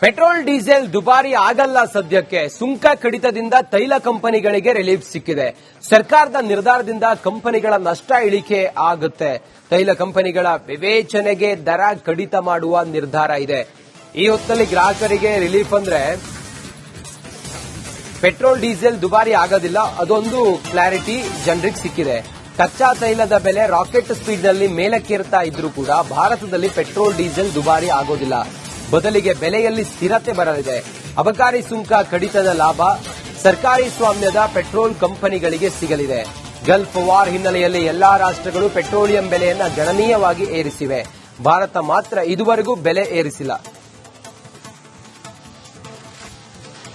Petrol diesel ದುಬಾರಿ ಆಗಲ್ಲ. ಸದ್ಯಕ್ಕೆ ಸುಂಕ ಕಡಿತದಿಂದ ತೈಲ ಕಂಪನಿಗಳಿಗೆ ರಿಲೀಫ್ ಸಿಕ್ಕಿದೆ. ಸರ್ಕಾರದ ನಿರ್ಧಾರದಿಂದ ಕಂಪನಿಗಳ ನಷ್ಟ ಇಳಿಕೆ ಆಗುತ್ತೆ. ತೈಲ ಕಂಪನಿಗಳ ವಿವೇಚನೆಗೆ ದರ ಕಡಿತ ಮಾಡುವ ನಿರ್ಧಾರ ಇದೆ. ಈ ಹೊತ್ತಲ್ಲಿ ಗ್ರಾಹಕರಿಗೆ ರಿಲೀಫ್ ಅಂದ್ರೆ ಪೆಟ್ರೋಲ್ ಡೀಸೆಲ್ ದುಬಾರಿ ಆಗೋದಿಲ್ಲ, ಅದೊಂದು ಕ್ಲಾರಿಟಿ ಜನರಿಗೆ ಸಿಕ್ಕಿದೆ. ಕಚ್ಚಾ ತೈಲದ ಬೆಲೆ ರಾಕೆಟ್ ಸ್ಪೀಡ್ನಲ್ಲಿ ಮೇಲಕ್ಕೇರ್ತಾ ಇದ್ರೂ ಕೂಡ ಭಾರತದಲ್ಲಿ ಪೆಟ್ರೋಲ್ ಡೀಸೆಲ್ ದುಬಾರಿ ಆಗೋದಿಲ್ಲ. ಬದಲಿಗೆ ಬೆಲೆಯಲ್ಲಿ ಸ್ಥಿರತೆ ಬರಲಿದೆ. ಅಬಕಾರಿ ಸುಂಕ ಕಡಿತದ ಲಾಭ ಸರ್ಕಾರಿ ಸ್ವಾಮ್ಯದ ಪೆಟ್ರೋಲ್ ಕಂಪನಿಗಳಿಗೆ ಸಿಗಲಿದೆ. ಗಲ್ಫ್ ವಾರ್ ಹಿನ್ನೆಲೆಯಲ್ಲಿ ಎಲ್ಲಾ ರಾಷ್ಟ್ರಗಳು ಪೆಟ್ರೋಲಿಯಂ ಬೆಲೆಯನ್ನು ಗಣನೀಯವಾಗಿ ಏರಿಸಿವೆ. ಭಾರತ ಮಾತ್ರ ಇದುವರೆಗೂ ಬೆಲೆ ಏರಿಸಿಲ್ಲ.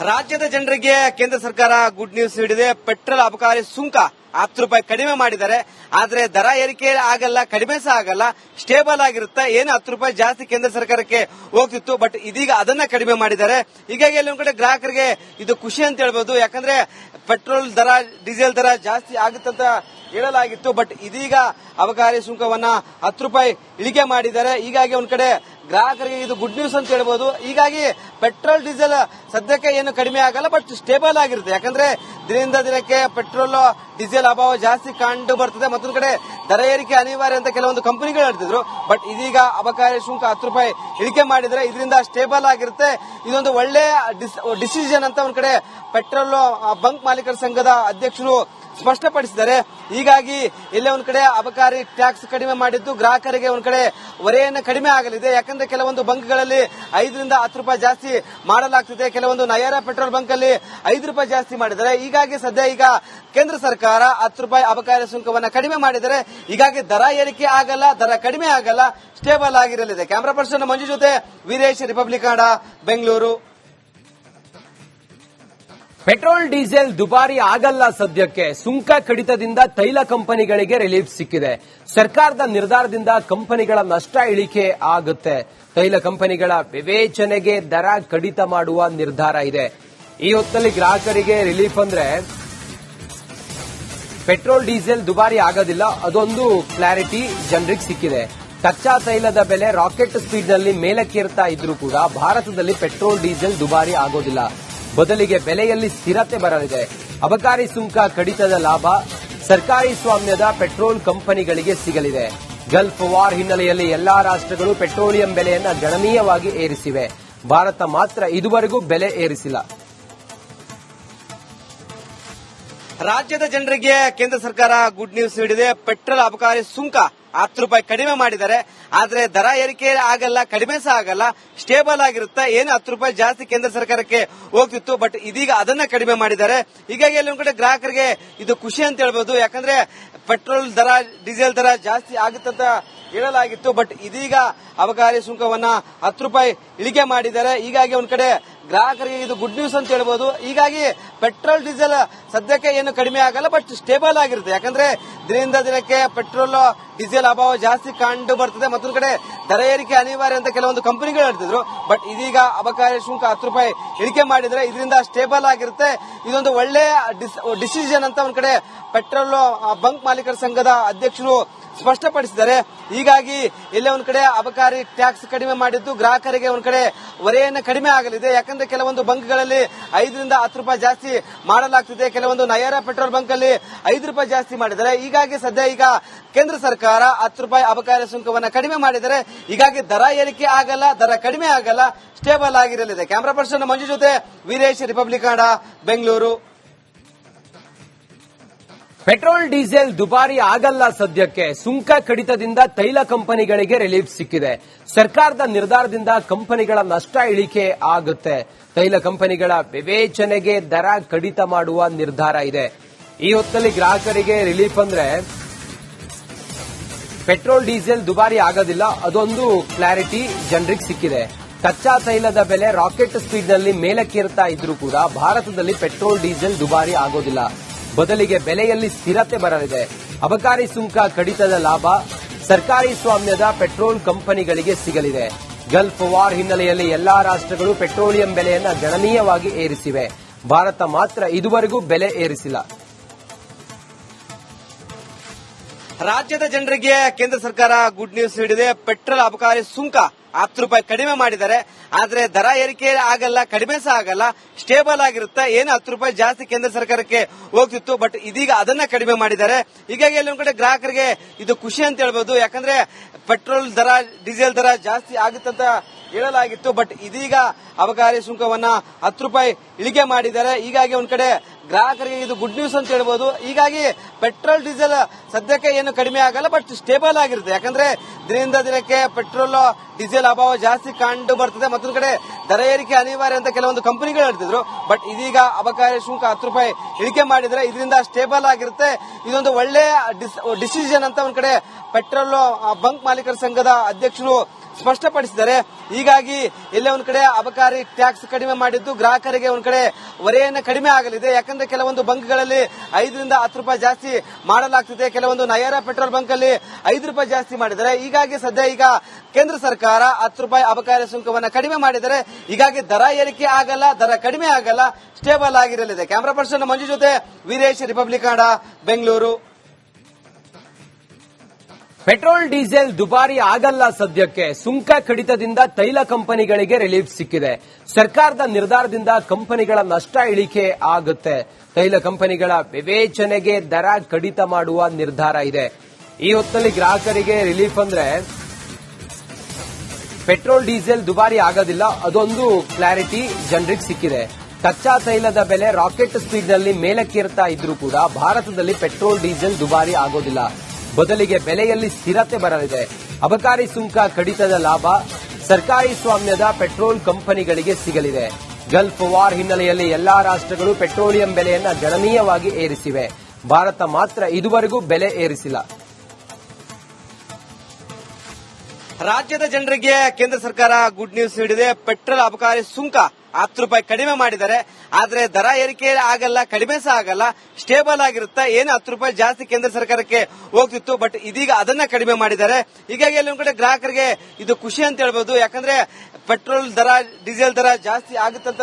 ರಾಜ್ಯದ ಜನರಿಗೆ ಕೇಂದ್ರ ಸರ್ಕಾರ ಗುಡ್ ನ್ಯೂಸ್ ನೀಡಿದೆ. ಪೆಟ್ರೋಲ್ ಅಬಕಾರಿ ಸುಂಕ 10 ರೂಪಾಯಿ ಕಡಿಮೆ ಮಾಡಿದ್ದಾರೆ. ಆದ್ರೆ ದರ ಏರಿಕೆ ಆಗಲ್ಲ, ಕಡಿಮೆ ಸಹ ಆಗಲ್ಲ, ಸ್ಟೇಬಲ್ ಆಗಿರುತ್ತೆ. ಏನು 10 ರೂಪಾಯಿ ಜಾಸ್ತಿ ಕೇಂದ್ರ ಸರ್ಕಾರಕ್ಕೆ ಹೋಗ್ತಿತ್ತು, ಬಟ್ ಇದೀಗ ಅದನ್ನ ಕಡಿಮೆ ಮಾಡಿದ್ದಾರೆ. ಹೀಗಾಗಿ ಅಲ್ಲಿ ಒಂದ್ ಕಡೆ ಗ್ರಾಹಕರಿಗೆ ಇದು ಖುಷಿ ಅಂತ ಹೇಳ್ಬೋದು. ಯಾಕಂದ್ರೆ ಪೆಟ್ರೋಲ್ ದರ, ಡೀಸೆಲ್ ದರ ಜಾಸ್ತಿ ಆಗುತ್ತಂತ ಹೇಳಲಾಗಿತ್ತು, ಬಟ್ ಇದೀಗ ಅಬಕಾರಿ ಸುಂಕವನ್ನ 10 ರೂಪಾಯಿ ಇಳಿಕೆ ಮಾಡಿದ್ದಾರೆ. ಹೀಗಾಗಿ ಒಂದ್ ಕಡೆ ಗ್ರಾಹಕರಿಗೆ ಇದು ಗುಡ್ ನ್ಯೂಸ್ ಅಂತ ಹೇಳ್ಬೋದು. ಹೀಗಾಗಿ ಪೆಟ್ರೋಲ್ ಡೀಸೆಲ್ ಸದ್ಯಕ್ಕೆ ಏನು ಕಡಿಮೆ ಆಗಲ್ಲ, ಬಟ್ ಸ್ಟೇಬಲ್ ಆಗಿರುತ್ತೆ. ಯಾಕಂದ್ರೆ ದಿನದಿಂದ ದಿನಕ್ಕೆ ಪೆಟ್ರೋಲ್ ಡೀಸೆಲ್ ಅಭಾವ ಜಾಸ್ತಿ ಕಂಡು ಬರ್ತದೆ. ಮತ್ತೊಂದು ಕಡೆ ದರ ಏರಿಕೆ ಅನಿವಾರ್ಯ ಅಂತ ಕೆಲವೊಂದು ಕಂಪನಿಗಳು ಹೇಳ್ತಿದ್ರು, ಬಟ್ ಇದೀಗ ಅಬಕಾರಿ ಶುಲ್ಕ 10 ರೂಪಾಯಿ ಇಳಿಕೆ ಮಾಡಿದ್ರೆ ಇದರಿಂದ ಸ್ಟೇಬಲ್ ಆಗಿರುತ್ತೆ. ಇದೊಂದು ಒಳ್ಳೆ ಡಿಸಿಷನ್ ಅಂತ ಒಂದ್ ಕಡೆ ಪೆಟ್ರೋಲ್ ಬಂಕ್ ಮಾಲೀಕರ ಸಂಘದ ಅಧ್ಯಕ್ಷರು ಸ್ಪಷ್ಟಪಡಿಸಿದ್ದಾರೆ. ಹೀಗಾಗಿ ಇಲ್ಲೇ ಒಂದ್ ಕಡೆ ಅಬಕಾರಿ ಟ್ಯಾಕ್ಸ್ ಕಡಿಮೆ ಮಾಡಿದ್ದು ಗ್ರಾಹಕರಿಗೆ ಒಂದ್ ಕಡೆ ಹೊರೆಯನ್ನು ಕಡಿಮೆ ಆಗಲಿದೆ. ಯಾಕಂದ್ರೆ ಕೆಲವೊಂದು ಬಂಕ್ಗಳಲ್ಲಿ 5 ರಿಂದ 10 ರೂಪಾಯಿ ಜಾಸ್ತಿ ಮಾಡಲಾಗ್ತಿದೆ. ಕೆಲವೊಂದು ನಯರ ಪೆಟ್ರೋಲ್ ಬಂಕ್ ಅಲ್ಲಿ 5 ರೂಪಾಯಿ ಜಾಸ್ತಿ ಮಾಡಿದ್ದಾರೆ. ಹೀಗಾಗಿ ಸದ್ಯ ಈಗ ಕೇಂದ್ರ ಸರ್ಕಾರ 10 ರೂಪಾಯಿ ಅಬಕಾರಿ ಸುಂಕವನ್ನ ಕಡಿಮೆ ಮಾಡಿದರೆ ಹೀಗಾಗಿ ದರ ಏರಿಕೆ ಆಗಲ್ಲ, ದರ ಕಡಿಮೆ ಆಗಲ್ಲ, ಸ್ಟೇಬಲ್ ಆಗಿರಲಿದೆ. ಕ್ಯಾಮರಾ ಪರ್ಸನ್ ಮಂಜು ಜೊತೆ Veeresh, republic Kannada, Bengaluru. Petrol diesel ದುಬಾರಿ ಆಗಲ್ಲ. ಸದ್ಯಕ್ಕೆ ಸುಂಕ ಕಡಿತದಿಂದ ತೈಲ ಕಂಪನಿಗಳಿಗೆ ರಿಲೀಫ್ ಸಿಕ್ಕಿದೆ. ಸರ್ಕಾರದ ನಿರ್ಧಾರದಿಂದ ಕಂಪನಿಗಳ ನಷ್ಟ ಇಳಿಕೆ ಆಗುತ್ತೆ. ತೈಲ ಕಂಪನಿಗಳ ವಿವೇಚನೆಗೆ ದರ ಕಡಿತ ಮಾಡುವ ನಿರ್ಧಾರ ಇದೆ. ಈ ಹೊತ್ತಲ್ಲಿ ಗ್ರಾಹಕರಿಗೆ ರಿಲೀಫ್ ಅಂದ್ರೆ ಪೆಟ್ರೋಲ್ ಡೀಸೆಲ್ ದುಬಾರಿ ಆಗೋದಿಲ್ಲ, ಅದೊಂದು ಕ್ಲಾರಿಟಿ ಜನರಿಗೆ ಸಿಕ್ಕಿದೆ. ಕಚ್ಚಾ ತೈಲದ ಬೆಲೆ ರಾಕೆಟ್ ಸ್ಪೀಡ್ನಲ್ಲಿ ಮೇಲಕ್ಕೇರ್ತಾ ಇದ್ರೂ ಕೂಡ ಭಾರತದಲ್ಲಿ ಪೆಟ್ರೋಲ್ ಡೀಸೆಲ್ ದುಬಾರಿ ಆಗೋದಿಲ್ಲ. ಬದಲಿಗೆ ಬೆಲೆಯಲ್ಲಿ ಸ್ಥಿರತೆ ಬರಲಿದೆ. ಅಬಕಾರಿ ಸುಂಕ ಕಡಿತದ ಲಾಭ ಸರ್ಕಾರಿ ಸ್ವಾಮ್ಯದ ಪೆಟ್ರೋಲ್ ಕಂಪನಿಗಳಿಗೆ ಸಿಗಲಿದೆ. ಗಲ್ಫ್ ವಾರ್ ಹಿನ್ನೆಲೆಯಲ್ಲಿ ಎಲ್ಲಾ ರಾಷ್ಟ್ರಗಳು ಪೆಟ್ರೋಲಿಯಂ ಬೆಲೆಯನ್ನು ಗಣನೀಯವಾಗಿ ಏರಿಸಿವೆ. ಭಾರತ ಮಾತ್ರ ಇದುವರೆಗೂ ಬೆಲೆ ಏರಿಸಿಲ್ಲ. ರಾಜ್ಯದ ಜನರಿಗೆ ಕೇಂದ್ರ ಸರ್ಕಾರ ಗುಡ್ ನ್ಯೂಸ್ ನೀಡಿದೆ. ಪೆಟ್ರೋಲ್ ಅಬಕಾರಿ ಸುಂಕ 10 ರೂಪಾಯಿ ಕಡಿಮೆ ಮಾಡಿದ್ದಾರೆ. ಆದ್ರೆ ದರ ಏರಿಕೆ ಆಗಲ್ಲ, ಕಡಿಮೆ ಸಹ ಆಗಲ್ಲ, ಸ್ಟೇಬಲ್ ಆಗಿರುತ್ತೆ. ಏನು 10 ರೂಪಾಯಿ ಜಾಸ್ತಿ ಕೇಂದ್ರ ಸರ್ಕಾರಕ್ಕೆ ಹೋಗ್ತಿತ್ತು, ಬಟ್ ಇದೀಗ ಅದನ್ನ ಕಡಿಮೆ ಮಾಡಿದ್ದಾರೆ. ಹೀಗಾಗಿ ಅಲ್ಲಿ ಒಂದ್ ಕಡೆ ಗ್ರಾಹಕರಿಗೆ ಇದು ಖುಷಿ ಅಂತ ಹೇಳ್ಬೋದು. ಯಾಕಂದ್ರೆ ಪೆಟ್ರೋಲ್ ದರ, ಡೀಸೆಲ್ ದರ ಜಾಸ್ತಿ ಆಗುತ್ತಂತ ಹೇಳಲಾಗಿತ್ತು, ಬಟ್ ಇದೀಗ ಅಬಕಾರಿ ಸುಂಕವನ್ನ 10 ರೂಪಾಯಿ ಇಳಿಕೆ ಮಾಡಿದ್ದಾರೆ. ಹೀಗಾಗಿ ಒಂದ್ ಕಡೆ ಗ್ರಾಹಕರಿಗೆ ಇದು ಗುಡ್ ನ್ಯೂಸ್ ಅಂತ ಹೇಳ್ಬೋದು. ಹೀಗಾಗಿ ಪೆಟ್ರೋಲ್ ಡೀಸೆಲ್ ಸದ್ಯಕ್ಕೆ ಏನು ಕಡಿಮೆ ಆಗಲ್ಲ, ಬಟ್ ಸ್ಟೇಬಲ್ ಆಗಿರುತ್ತೆ. ಯಾಕಂದ್ರೆ ದಿನದಿಂದ ದಿನಕ್ಕೆ ಪೆಟ್ರೋಲ್ ಡೀಸೆಲ್ ಅಭಾವ ಜಾಸ್ತಿ ಕಂಡು ಬರ್ತದೆ. ಮತ್ತೊಂದು ಕಡೆ ದರ ಏರಿಕೆ ಅನಿವಾರ್ಯ ಅಂತ ಕೆಲವೊಂದು ಕಂಪನಿಗಳು ಹೇಳ್ತಿದ್ರು, ಬಟ್ ಇದೀಗ ಅಬಕಾರಿ ಶುಲ್ಕ 10 ರೂಪಾಯಿ ಇಳಿಕೆ ಮಾಡಿದ್ರೆ ಇದರಿಂದ ಸ್ಟೇಬಲ್ ಆಗಿರುತ್ತೆ. ಇದೊಂದು ಒಳ್ಳೆ ಡಿಸಿಷನ್ ಅಂತ ಒಂದ್ ಕಡೆ ಪೆಟ್ರೋಲ್ ಬಂಕ್ ಮಾಲೀಕರ ಸಂಘದ ಅಧ್ಯಕ್ಷರು ಸ್ಪಷ್ಟಪಡಿಸಿದ್ದಾರೆ. ಹೀಗಾಗಿ ಇಲ್ಲೇ ಒಂದ್ ಕಡೆ ಅಬಕಾರಿ ಟ್ಯಾಕ್ಸ್ ಕಡಿಮೆ ಮಾಡಿದ್ದು ಗ್ರಾಹಕರಿಗೆ ಒಂದ್ ಕಡೆ ಹೊರೆಯನ್ನು ಕಡಿಮೆ ಆಗಲಿದೆ. ಯಾಕಂದ್ರೆ ಕೆಲವೊಂದು ಬಂಕ್ಗಳಲ್ಲಿ 5 ರಿಂದ 10 ರೂಪಾಯಿ ಜಾಸ್ತಿ ಮಾಡಲಾಗ್ತಿದೆ. ಕೆಲವೊಂದು ನಯರ ಪೆಟ್ರೋಲ್ ಬಂಕ್ ಅಲ್ಲಿ 5 ರೂಪಾಯಿ ಜಾಸ್ತಿ ಮಾಡಿದ್ದಾರೆ. ಹೀಗಾಗಿ ಸದ್ಯ ಈಗ ಕೇಂದ್ರ ಸರ್ಕಾರ 10 ರೂಪಾಯಿ ಅಬಕಾರಿ ಸುಂಕವನ್ನ ಕಡಿಮೆ ಮಾಡಿದರೆ ಹೀಗಾಗಿ ದರ ಏರಿಕೆ ಆಗಲ್ಲ, ದರ ಕಡಿಮೆ ಆಗಲ್ಲ, ಸ್ಟೇಬಲ್ ಆಗಿರಲಿದೆ. ಕ್ಯಾಮರಾ ಪರ್ಸನ್ ಮಂಜು ಜೊತೆ Veeresh, republic Kannada, Bengaluru. Petrol diesel ದುಬಾರಿ ಆಗಲ್ಲ. ಸದ್ಯಕ್ಕೆ ಸುಂಕ ಕಡಿತದಿಂದ ತೈಲ ಕಂಪನಿಗಳಿಗೆ ರಿಲೀಫ್ ಸಿಕ್ಕಿದೆ. ಸರ್ಕಾರದ ನಿರ್ಧಾರದಿಂದ ಕಂಪನಿಗಳ ನಷ್ಟ ಇಳಿಕೆ ಆಗುತ್ತೆ. ತೈಲ ಕಂಪನಿಗಳ ವಿವೇಚನೆಗೆ ದರ ಕಡಿತ ಮಾಡುವ ನಿರ್ಧಾರ ಇದೆ. ಈ ಹೊತ್ತಲ್ಲಿ ಗ್ರಾಹಕರಿಗೆ ರಿಲೀಫ್ ಅಂದ್ರೆ ಪೆಟ್ರೋಲ್ ಡೀಸೆಲ್ ದುಬಾರಿ ಆಗೋದಿಲ್ಲ, ಅದೊಂದು ಕ್ಲಾರಿಟಿ ಜನರಿಗೆ ಸಿಕ್ಕಿದೆ. ಕಚ್ಚಾ ತೈಲದ ಬೆಲೆ ರಾಕೆಟ್ ಸ್ಪೀಡ್ನಲ್ಲಿ ಮೇಲಕ್ಕೇರ್ತಾ ಇದ್ರೂ ಕೂಡ ಭಾರತದಲ್ಲಿ ಪೆಟ್ರೋಲ್ ಡೀಸೆಲ್ ದುಬಾರಿ ಆಗೋದಿಲ್ಲ. ಬದಲಿಗೆ ಬೆಲೆಯಲ್ಲಿ ಸ್ಥಿರತೆ ಬರಲಿದೆ. ಅಬಕಾರಿ ಸುಂಕ ಕಡಿತದ ಲಾಭ ಸರ್ಕಾರಿ ಸ್ವಾಮ್ಯದ ಪೆಟ್ರೋಲ್ ಕಂಪನಿಗಳಿಗೆ ಸಿಗಲಿದೆ. ಗಲ್ಫ್ ವಾರ್ ಹಿನ್ನೆಲೆಯಲ್ಲಿ ಎಲ್ಲಾ ರಾಷ್ಟ್ರಗಳು ಪೆಟ್ರೋಲಿಯಂ ಬೆಲೆಯನ್ನು ಗಣನೀಯವಾಗಿ ಏರಿಸಿವೆ. ಭಾರತ ಮಾತ್ರ ಇದುವರೆಗೂ ಬೆಲೆ ಏರಿಸಿಲ್ಲ. ರಾಜ್ಯದ ಜನರಿಗೆ ಕೇಂದ್ರ ಸರ್ಕಾರ ಗುಡ್ ನ್ಯೂಸ್ ನೀಡಿದೆ. ಪೆಟ್ರೋಲ್ ಅಬಕಾರಿ ಸುಂಕ 10 ರೂಪಾಯಿ ಕಡಿಮೆ ಮಾಡಿದ್ದಾರೆ. ಆದ್ರೆ ದರ ಏರಿಕೆ ಆಗಲ್ಲ, ಕಡಿಮೆ ಸಹ ಆಗಲ್ಲ, ಸ್ಟೇಬಲ್ ಆಗಿರುತ್ತೆ. ಏನು 10 ರೂಪಾಯಿ ಜಾಸ್ತಿ ಕೇಂದ್ರ ಸರ್ಕಾರಕ್ಕೆ ಹೋಗ್ತಿತ್ತು, ಬಟ್ ಇದೀಗ ಅದನ್ನ ಕಡಿಮೆ ಮಾಡಿದ್ದಾರೆ. ಹೀಗಾಗಿ ಎಲ್ಲೊಂದ್ ಕಡೆ ಗ್ರಾಹಕರಿಗೆ ಇದು ಖುಷಿ ಅಂತ ಹೇಳ್ಬೋದು. ಯಾಕಂದ್ರೆ ಪೆಟ್ರೋಲ್ ದರ, ಡೀಸೆಲ್ ದರ ಜಾಸ್ತಿ ಆಗುತ್ತಂತ ಹೇಳಲಾಗಿತ್ತು, ಬಟ್ ಇದೀಗ ಅಬಕಾರಿ ಸುಂಕವನ್ನ 10 ರೂಪಾಯಿ ಇಳಿಕೆ ಮಾಡಿದ್ದಾರೆ. ಹೀಗಾಗಿ ಒಂದ್ ಕಡೆ ಗ್ರಾಹಕರಿಗೆ ಇದು ಗುಡ್ ನ್ಯೂಸ್ ಅಂತ ಹೇಳ್ಬೋದು. ಹೀಗಾಗಿ ಪೆಟ್ರೋಲ್ ಡೀಸೆಲ್ ಸದ್ಯಕ್ಕೆ ಏನು ಕಡಿಮೆ ಆಗಲ್ಲ, ಬಟ್ ಸ್ಟೇಬಲ್ ಆಗಿರುತ್ತೆ. ಯಾಕಂದ್ರೆ ದಿನದಿಂದ ದಿನಕ್ಕೆ ಪೆಟ್ರೋಲ್ ಡೀಸೆಲ್ ಅಭಾವ ಜಾಸ್ತಿ ಕಂಡು ಬರ್ತದೆ. ಮತ್ತೊಂದು ಕಡೆ ದರ ಏರಿಕೆ ಅನಿವಾರ್ಯ ಅಂತ ಕೆಲವೊಂದು ಕಂಪನಿಗಳು ಹೇಳ್ತಿದ್ರು, ಬಟ್ ಇದೀಗ ಅಬಕಾರಿ ಶುಲ್ಕ 10 ರೂಪಾಯಿ ಇಳಿಕೆ ಮಾಡಿದ್ರೆ ಇದರಿಂದ ಸ್ಟೇಬಲ್ ಆಗಿರುತ್ತೆ. ಇದೊಂದು ಒಳ್ಳೆ ಡಿಸಿಷನ್ ಅಂತ ಒಂದ್ ಕಡೆ ಪೆಟ್ರೋಲ್ ಬಂಕ್ ಮಾಲೀಕರ ಸಂಘದ ಅಧ್ಯಕ್ಷರು ಸ್ಪಷ್ಟಪಡಿಸಿದ್ದಾರೆ. ಹೀಗಾಗಿ ಎಲ್ಲೇ ಒಂದ್ ಕಡೆ ಅಬಕಾರಿ ಟ್ಯಾಕ್ಸ್ ಕಡಿಮೆ ಮಾಡಿದ್ದು ಗ್ರಾಹಕರಿಗೆ ಒಂದ್ ಕಡೆ ಹೊರೆಯನ್ನು ಕಡಿಮೆ ಆಗಲಿದೆ. ಯಾಕಂದ್ರೆ ಕೆಲವೊಂದು ಬಂಕ್ಗಳಲ್ಲಿ 5 ರಿಂದ 10 ರೂಪಾಯಿ ಜಾಸ್ತಿ ಮಾಡಲಾಗ್ತಿದೆ. ಕೆಲವೊಂದು ನಯರ ಪೆಟ್ರೋಲ್ ಬಂಕ್ ಅಲ್ಲಿ 5 ರೂಪಾಯಿ ಜಾಸ್ತಿ ಮಾಡಿದ್ದಾರೆ. ಹೀಗಾಗಿ ಸದ್ಯ ಈಗ ಕೇಂದ್ರ ಸರ್ಕಾರ 10 ರೂಪಾಯಿ ಅಬಕಾರಿ ಸುಂಕವನ್ನ ಕಡಿಮೆ ಮಾಡಿದರೆ ಹೀಗಾಗಿ ದರ ಏರಿಕೆ ಆಗಲ್ಲ, ದರ ಕಡಿಮೆ ಆಗಲ್ಲ, ಸ್ಟೇಬಲ್ ಆಗಿರಲಿದೆ. ಕ್ಯಾಮರಾ ಪರ್ಸನ್ ಮಂಜು ಜೊತೆ Veeresh, republic Kannada, Bengaluru. Petrol diesel ದುಬಾರಿ ಆಗಲ್ಲ. ಸದ್ಯಕ್ಕೆ ಸುಂಕ ಕಡಿತದಿಂದ ತೈಲ ಕಂಪನಿಗಳಿಗೆ ರಿಲೀಫ್ ಸಿಕ್ಕಿದೆ. ಸರ್ಕಾರದ ನಿರ್ಧಾರದಿಂದ ಕಂಪನಿಗಳ ನಷ್ಟ ಇಳಿಕೆ ಆಗುತ್ತೆ. ತೈಲ ಕಂಪನಿಗಳ ವಿವೇಚನೆಗೆ ದರ ಕಡಿತ ಮಾಡುವ ನಿರ್ಧಾರ ಇದೆ. ಈ ಹೊತ್ತಲ್ಲಿ ಗ್ರಾಹಕರಿಗೆ ರಿಲೀಫ್ ಅಂದ್ರೆ ಪೆಟ್ರೋಲ್ ಡೀಸೆಲ್ ದುಬಾರಿ ಆಗೋದಿಲ್ಲ, ಅದೊಂದು ಕ್ಲಾರಿಟಿ ಜನರಿಗೆ ಸಿಕ್ಕಿದೆ. ಕಚ್ಚಾ ತೈಲದ ಬೆಲೆ ರಾಕೆಟ್ ಸ್ಪೀಡ್ನಲ್ಲಿ ಮೇಲಕ್ಕೇರ್ತಾ ಇದ್ರೂ ಕೂಡ ಭಾರತದಲ್ಲಿ ಪೆಟ್ರೋಲ್ ಡೀಸೆಲ್ ದುಬಾರಿ ಆಗೋದಿಲ್ಲ. ಬದಲಿಗೆ ಬೆಲೆಯಲ್ಲಿ ಸ್ಥಿರತೆ ಬರಲಿದೆ. ಅಬಕಾರಿ ಸುಂಕ ಕಡಿತದ ಲಾಭ ಸರ್ಕಾರಿ ಸ್ವಾಮ್ಯದ ಪೆಟ್ರೋಲ್ ಕಂಪನಿಗಳಿಗೆ ಸಿಗಲಿದೆ. ಗಲ್ಫ್ ವಾರ್ ಹಿನ್ನೆಲೆಯಲ್ಲಿ ಎಲ್ಲಾ ರಾಷ್ಟ್ರಗಳು ಪೆಟ್ರೋಲಿಯಂ ಬೆಲೆಯನ್ನು ಗಣನೀಯವಾಗಿ ಏರಿಸಿವೆ. ಭಾರತ ಮಾತ್ರ ಇದುವರೆಗೂ ಬೆಲೆ ಏರಿಸಿಲ್ಲ. ರಾಜ್ಯದ ಜನರಿಗೆ ಕೇಂದ್ರ ಸರ್ಕಾರ ಗುಡ್ ನ್ಯೂಸ್ ನೀಡಿದೆ. ಪೆಟ್ರೋಲ್ ಅಬಕಾರಿ ಸುಂಕ 10 ರೂಪಾಯಿ ಕಡಿಮೆ ಮಾಡಿದ್ದಾರೆ. ಆದ್ರೆ ದರ ಏರಿಕೆ ಆಗಲ್ಲ, ಕಡಿಮೆ ಸಹ ಆಗಲ್ಲ, ಸ್ಟೇಬಲ್ ಆಗಿರುತ್ತೆ. ಏನು 10 ರೂಪಾಯಿ ಜಾಸ್ತಿ ಕೇಂದ್ರ ಸರ್ಕಾರಕ್ಕೆ ಹೋಗ್ತಿತ್ತು, ಬಟ್ ಇದೀಗ ಅದನ್ನ ಕಡಿಮೆ ಮಾಡಿದ್ದಾರೆ. ಹೀಗಾಗಿ ಎಲ್ಲೊಂದ್ ಕಡೆ ಗ್ರಾಹಕರಿಗೆ ಇದು ಖುಷಿ ಅಂತ ಹೇಳ್ಬೋದು. ಯಾಕಂದ್ರೆ ಪೆಟ್ರೋಲ್ ದರ, ಡೀಸೆಲ್ ದರ ಜಾಸ್ತಿ ಆಗುತ್ತಂತ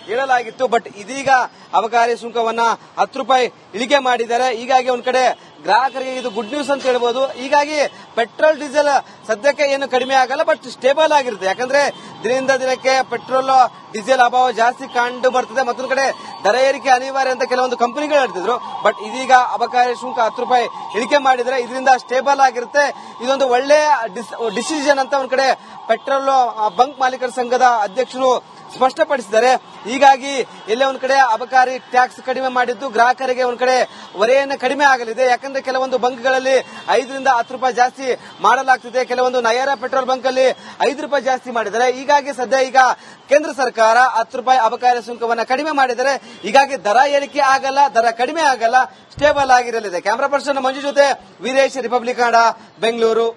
ಹೇಳಲಾಗಿತ್ತು, ಬಟ್ ಇದೀಗ ಅಬಕಾರಿ ಸುಂಕವನ್ನ 10 ರೂಪಾಯಿ ಇಳಿಕೆ ಮಾಡಿದ್ದಾರೆ. ಹೀಗಾಗಿ ಒಂದ್ ಕಡೆ ಗ್ರಾಹಕರಿಗೆ ಇದು ಗುಡ್ ನ್ಯೂಸ್ ಅಂತ ಹೇಳ್ಬೋದು. ಹೀಗಾಗಿ ಪೆಟ್ರೋಲ್ ಡೀಸೆಲ್ ಸದ್ಯಕ್ಕೆ ಏನು ಕಡಿಮೆ ಆಗಲ್ಲ, ಬಟ್ ಸ್ಟೇಬಲ್ ಆಗಿರುತ್ತೆ. ಯಾಕಂದ್ರೆ ದಿನದಿಂದ ದಿನಕ್ಕೆ ಪೆಟ್ರೋಲ್ ಡೀಸೆಲ್ ಅಭಾವ ಜಾಸ್ತಿ ಕಂಡು ಬರ್ತದೆ. ಮತ್ತೊಂದು ಕಡೆ ದರ ಏರಿಕೆ ಅನಿವಾರ್ಯ ಅಂತ ಕೆಲವೊಂದು ಕಂಪನಿಗಳು ಹೇಳ್ತಿದ್ರು, ಬಟ್ ಇದೀಗ ಅಬಕಾರಿ ಶುಲ್ಕ 10 ರೂಪಾಯಿ ಇಳಿಕೆ ಮಾಡಿದ್ರೆ ಇದರಿಂದ ಸ್ಟೇಬಲ್ ಆಗಿರುತ್ತೆ. ಇದೊಂದು ಒಳ್ಳೆ ಡಿಸಿಷನ್ ಅಂತ ಒಂದ್ ಕಡೆ ಪೆಟ್ರೋಲ್ ಬಂಕ್ ಮಾಲೀಕರ ಸಂಘದ ಅಧ್ಯಕ್ಷರು ಸ್ಪಷ್ಟಪಡಿಸಿದ್ದಾರೆ. ಹೀಗಾಗಿ ಎಲ್ಲೇ ಒಂದ್ ಕಡೆ ಅಬಕಾರಿ ಟ್ಯಾಕ್ಸ್ ಕಡಿಮೆ ಮಾಡಿದ್ದು ಗ್ರಾಹಕರಿಗೆ ಒಂದ್ ಕಡೆ ಹೊರೆಯನ್ನು ಕಡಿಮೆ ಆಗಲಿದೆ. ಯಾಕಂದ್ರೆ ಕೆಲವೊಂದು ಬಂಕ್ಗಳಲ್ಲಿ 5 ರಿಂದ 10 ರೂಪಾಯಿ ಜಾಸ್ತಿ ಮಾಡಲಾಗ್ತಿದೆ. ಕೆಲವೊಂದು ನಯರ ಪೆಟ್ರೋಲ್ ಬಂಕ್ ಅಲ್ಲಿ 5 ರೂಪಾಯಿ ಜಾಸ್ತಿ ಮಾಡಿದ್ದಾರೆ. ಹೀಗಾಗಿ ಸದ್ಯ ಈಗ ಕೇಂದ್ರ ಸರ್ಕಾರ 10 ರೂಪಾಯಿ ಅಬಕಾರಿ ಸುಂಕವನ್ನ ಕಡಿಮೆ ಮಾಡಿದರೆ ಹೀಗಾಗಿ ದರ ಏರಿಕೆ ಆಗಲ್ಲ, ದರ ಕಡಿಮೆ ಆಗಲ್ಲ, ಸ್ಟೇಬಲ್ ಆಗಿರಲಿದೆ. ಕ್ಯಾಮರಾ ಪರ್ಸನ್ ಮಂಜು ಜೊತೆ ವೀರೇಶ್, ರಿಪಬ್ಲಿಕ್ ಕನ್ನಡ, ಬೆಂಗಳೂರು.